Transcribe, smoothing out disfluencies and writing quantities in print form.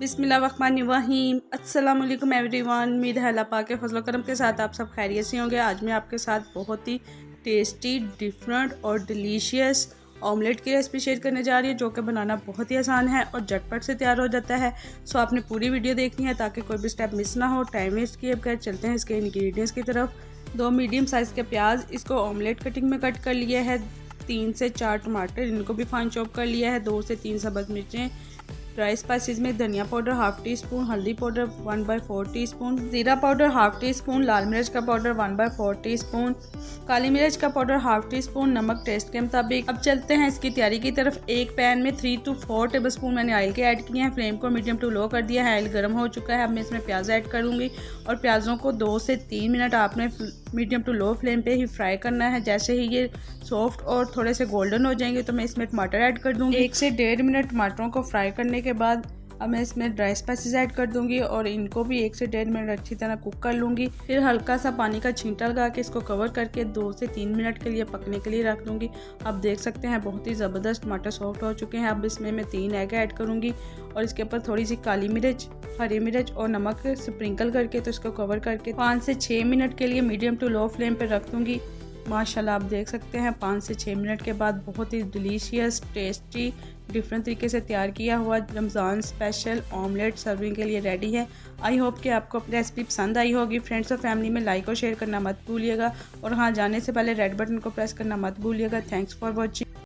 बिस्मिल्लाहिर्रहमानिर्रहीम। अस्सलाम वालेकुम एवरीवन। उम्मीद है अल्लाह पाक के फजल करम के साथ आप सब खैरियत से होंगे। आज मैं आपके साथ बहुत ही टेस्टी, डिफरेंट और डिलीशियस ऑमलेट की रेसिपी शेयर करने जा रही है, जो कि बनाना बहुत ही आसान है और झटपट से तैयार हो जाता है। सो आपने पूरी वीडियो देखनी है ताकि कोई भी स्टेप मिस ना हो। टाइम वेस्ट किए बगैर चलते हैं इसके इंग्रेडिएंट्स की तरफ। 2 मीडियम साइज़ के प्याज, इसको ऑमलेट कटिंग में कट कर लिया है। 3 से 4 टमाटर, इनको भी फाइन चॉप कर लिया है। 2 से 3 सब्ज़ मिर्चें। ड्राई स्पाइसेस में धनिया पाउडर हाफ़ टी स्पून, हल्दी पाउडर 1/4 टीस्पून, ज़ीरा पाउडर हाफ़ टी स्पून, लाल मिर्च का पाउडर 1/4 टीस्पून, काली मिर्च का पाउडर हाफ़ टी स्पून, नमक टेस्ट के मुताबिक। अब चलते हैं इसकी तैयारी की तरफ। एक पैन में 3 to 4 टेबलस्पून मैंने ऑयल के ऐड किए हैं। फ्लेम को मीडियम टू लो कर दिया है। ऑयल गर्म हो चुका है। अब मैं इसमें प्याज ऐड करूँगी और प्याज़ों को 2 से 3 मिनट आपने मीडियम टू लो फ्लेम पे ही फ्राई करना है। जैसे ही ये सॉफ्ट और थोड़े से गोल्डन हो जाएंगे तो मैं इसमें टमाटर ऐड कर दूँगी। 1 से 1.5 मिनट टमाटरों को फ्राई करने के बाद अब मैं इसमें ड्राई स्पाइसेस ऐड कर दूंगी और इनको भी 1 से 1.5 मिनट अच्छी तरह कुक कर लूँगी। फिर हल्का सा पानी का छींटा लगा के इसको कवर करके 2 से 3 मिनट के लिए पकने के लिए रख दूँगी। अब देख सकते हैं बहुत ही ज़बरदस्त टमाटर सॉफ्ट हो चुके हैं। अब इसमें मैं 3 एग ऐड करूँगी और इसके ऊपर थोड़ी सी काली मिर्च, हरी मिर्च और नमक स्प्रिंकल करके तो इसको कवर करके 5 से 6 मिनट के लिए मीडियम टू लो फ्लेम पर रख दूँगी। माशाल्लाह आप देख सकते हैं 5 से 6 मिनट के बाद बहुत ही डिलीशियस, टेस्टी, डिफरेंट तरीके से तैयार किया हुआ रमज़ान स्पेशल ऑमलेट सर्विंग के लिए रेडी है। आई होप कि आपको रेसिपी पसंद आई होगी। फ्रेंड्स और फैमिली में लाइक और शेयर करना मत भूलिएगा और हाँ, जाने से पहले रेड बटन को प्रेस करना मत भूलिएगा। Thanks for watching.